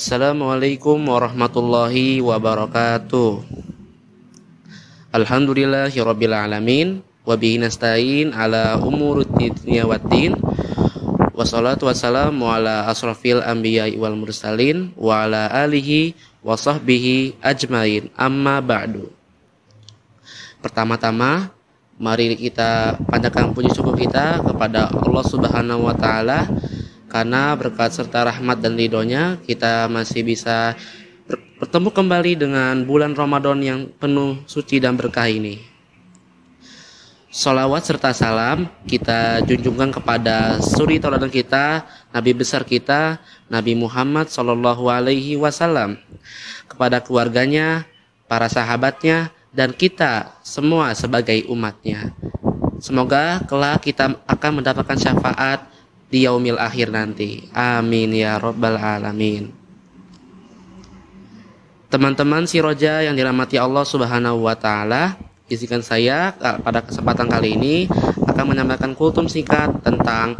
Assalamualaikum warahmatullahi wabarakatuh. Alhamdulillahirabbil alamin wa bihi nasta'in ala umurid dunya waddin. Wassalatu wassalamu ala asrofil anbiya'i wal mursalin wa ala alihi wa sahbihi ajmain. Amma ba'du. Pertama-tama mari kita panjatkan puji syukur kita kepada Allah Subhanahu wa taala, karena berkat serta rahmat dan ridhonya kita masih bisa bertemu kembali dengan bulan Ramadan yang penuh suci dan berkah ini. Sholawat serta salam kita junjungkan kepada suri tauladan kita, Nabi besar kita, Nabi Muhammad Sallallahu Alaihi Wasallam, kepada keluarganya, para sahabatnya, dan kita semua sebagai umatnya. Semoga kelak kita akan mendapatkan syafaat di yaumil akhir nanti. Amin ya rabbal alamin. Teman-teman si Roja yang dirahmati Allah Subhanahu wa taala, izinkan saya pada kesempatan kali ini akan menyampaikan kultum singkat tentang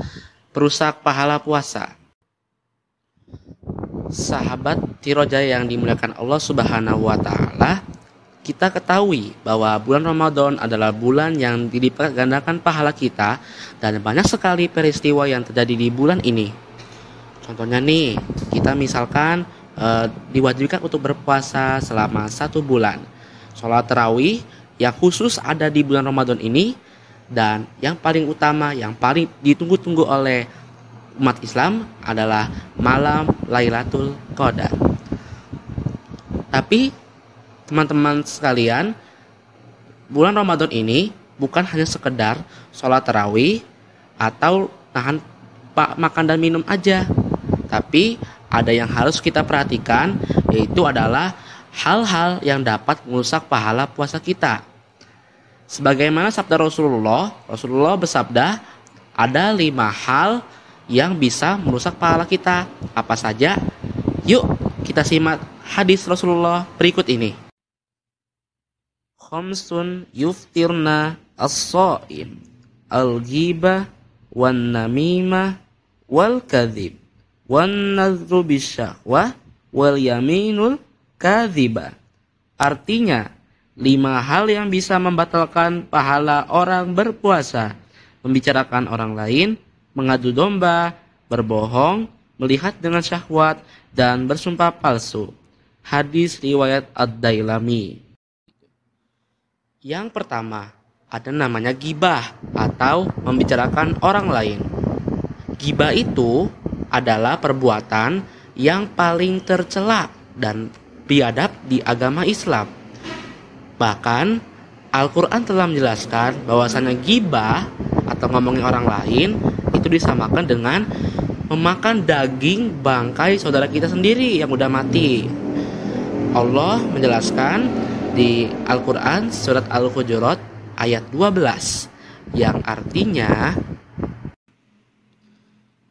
perusak pahala puasa. Sahabat Tiroja yang dimuliakan Allah Subhanahu wa taala, kita ketahui bahwa bulan Ramadan adalah bulan yang dilipat gandakan pahala kita, dan banyak sekali peristiwa yang terjadi di bulan ini. Contohnya nih, kita misalkan diwajibkan untuk berpuasa selama 1 bulan, sholat tarawih yang khusus ada di bulan Ramadan ini, dan yang paling utama, yang paling ditunggu-tunggu oleh umat Islam adalah malam Lailatul Qadar. Tapi teman-teman sekalian, bulan Ramadan ini bukan hanya sekedar sholat tarawih atau nahan makan dan minum aja, tapi ada yang harus kita perhatikan, yaitu adalah hal-hal yang dapat merusak pahala puasa kita. Sebagaimana sabda Rasulullah bersabda, ada 5 hal yang bisa merusak pahala kita. Apa saja? Yuk kita simak hadis Rasulullah berikut ini. Khamsun yuftirna as-shaim al-ghibah wan namimah wal kadhib wan nadhru bisyahwah wal yaminul kadhibah. Artinya, 5 hal yang bisa membatalkan pahala orang berpuasa: membicarakan orang lain, mengadu domba, berbohong, melihat dengan syahwat, dan bersumpah palsu. Hadis riwayat Ad-Dailami. Yang pertama, ada namanya ghibah atau membicarakan orang lain. Ghibah itu adalah perbuatan yang paling tercela dan biadab di agama Islam. Bahkan Al-Quran telah menjelaskan bahwasanya ghibah atau ngomongin orang lain itu disamakan dengan memakan daging bangkai saudara kita sendiri yang udah mati. Allah menjelaskan di Al-Quran surat Al-Hujurat ayat 12 yang artinya,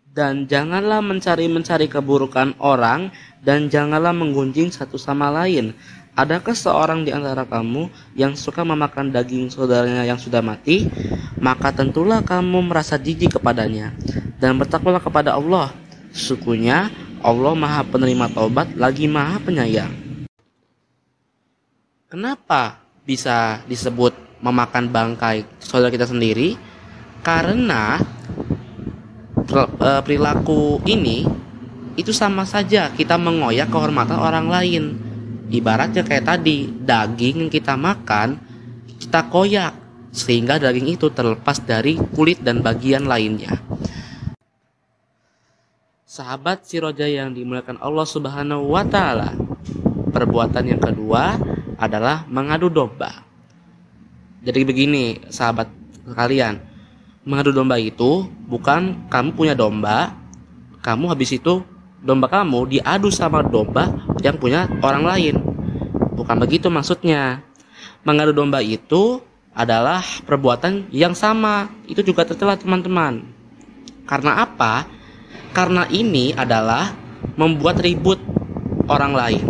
dan janganlah mencari keburukan orang, dan janganlah menggunjing satu sama lain. Adakah seorang di antara kamu yang suka memakan daging saudaranya yang sudah mati? Maka tentulah kamu merasa jijik kepadanya, dan bertakwalah kepada Allah. Sesungguhnya Allah Maha Penerima Taubat lagi Maha Penyayang. Kenapa bisa disebut memakan bangkai saudara kita sendiri? Karena perilaku ini itu sama saja kita mengoyak kehormatan orang lain. Ibaratnya kayak tadi, daging yang kita makan kita koyak sehingga daging itu terlepas dari kulit dan bagian lainnya. Sahabat si Roja yang dimuliakan Allah Subhanahu wa taala, perbuatan yang kedua adalah mengadu domba. Jadi begini sahabat sekalian, mengadu domba itu bukan kamu punya domba, kamu habis itu domba kamu diadu sama domba yang punya orang lain. Bukan begitu maksudnya. Mengadu domba itu adalah perbuatan yang sama, itu juga tercela teman-teman. Karena apa? Karena ini adalah membuat ribut orang lain.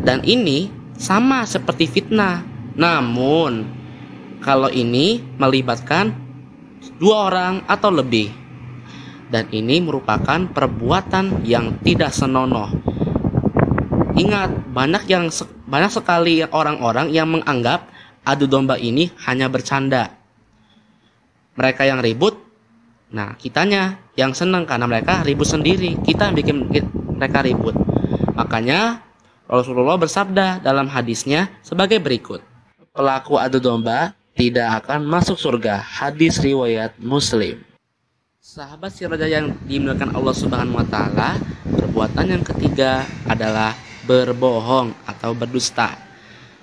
Dan ini sama seperti fitnah. Namun kalau ini melibatkan 2 orang atau lebih. dan ini merupakan perbuatan yang tidak senonoh. Ingat, banyak sekali orang-orang yang menganggap adu domba ini hanya bercanda. Mereka yang ribut, nah kitanya yang senang karena mereka ribut sendiri, kita yang bikin mereka ribut. Makanya Rasulullah bersabda dalam hadisnya sebagai berikut, pelaku adu domba tidak akan masuk surga. Hadis riwayat Muslim. Sahabat si raja yang dimuliakan Allah Subhanahu wa taala, perbuatan yang ketiga adalah berbohong atau berdusta.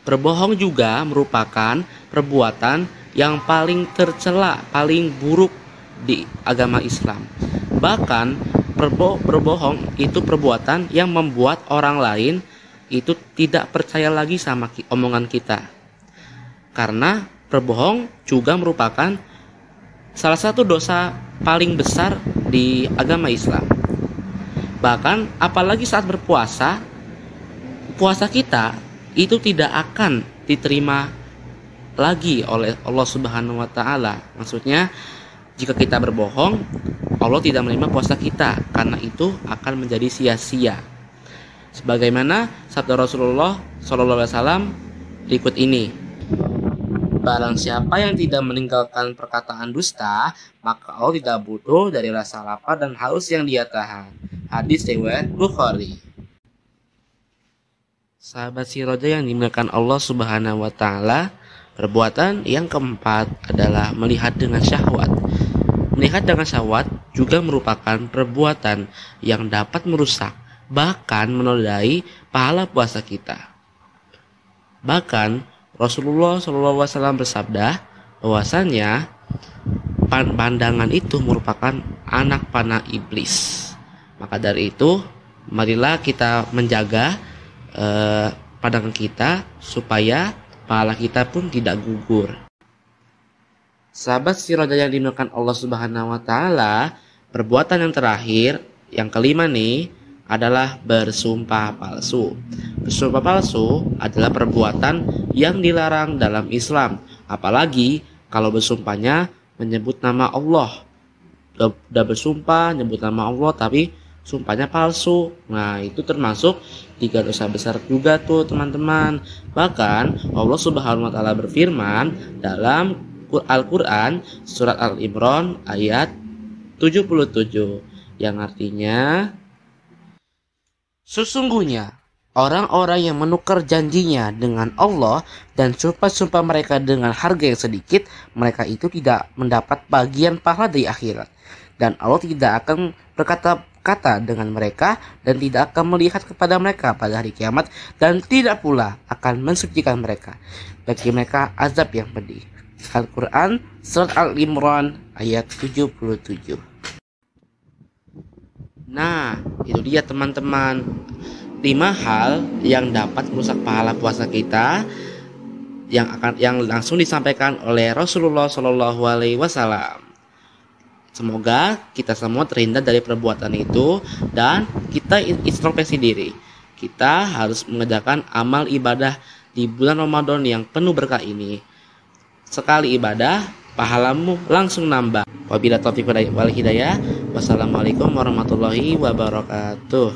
Berbohong juga merupakan perbuatan yang paling tercela, paling buruk di agama Islam. Bahkan berbohong itu perbuatan yang membuat orang lain itu tidak percaya lagi sama omongan kita. Karena berbohong juga merupakan salah satu dosa paling besar di agama Islam. Bahkan apalagi saat berpuasa, puasa kita itu tidak akan diterima lagi oleh Allah Subhanahu wa taala. Maksudnya, jika kita berbohong, Allah tidak menerima puasa kita, karena itu akan menjadi sia-sia. Sebagaimana sabda Rasulullah SAW berikut ini, barang siapa yang tidak meninggalkan perkataan dusta, maka Allah tidak butuh dari rasa lapar dan haus yang dia tahan. Hadis riwayat Bukhari. Sahabat si roja yang dimuliakan Allah Subhanahu wa taala, perbuatan yang keempat adalah melihat dengan syahwat. Melihat dengan syahwat juga merupakan perbuatan yang dapat merusak, bahkan menodai pahala puasa kita. Bahkan Rasulullah SAW bersabda bahwasanya pandangan itu merupakan anak panah iblis. Maka dari itu, marilah kita menjaga pandangan kita supaya pahala kita pun tidak gugur. Sahabat si roja yang dimuliakan Allah Subhanahu wa taala, perbuatan yang terakhir, yang kelima nih, adalah bersumpah palsu. Bersumpah palsu adalah perbuatan yang dilarang dalam Islam, apalagi kalau bersumpahnya menyebut nama Allah. Udah bersumpah nyebut nama Allah tapi sumpahnya palsu. Nah, itu termasuk 3 dosa besar juga tuh, teman-teman. Bahkan Allah Subhanahu wa taala berfirman dalam Al-Qur'an surat Al-Imran ayat 77 yang artinya, sesungguhnya orang-orang yang menukar janjinya dengan Allah dan sumpah-sumpah mereka dengan harga yang sedikit, mereka itu tidak mendapat bagian pahala di akhirat. Dan Allah tidak akan berkata-kata dengan mereka dan tidak akan melihat kepada mereka pada hari kiamat, dan tidak pula akan mensucikan mereka. Bagi mereka azab yang pedih. Al-Quran surat Al-Imran ayat 77. Nah, itu dia teman-teman, 5 hal yang dapat merusak pahala puasa kita yang langsung disampaikan oleh Rasulullah SAW. Semoga kita semua terhindar dari perbuatan itu dan kita introspeksi diri. Kita harus mengerjakan amal ibadah di bulan Ramadan yang penuh berkah ini. Sekali ibadah, pahalamu langsung nambah. Wabillahi taufiq wal hidayah. Wassalamualaikum warahmatullahi wabarakatuh.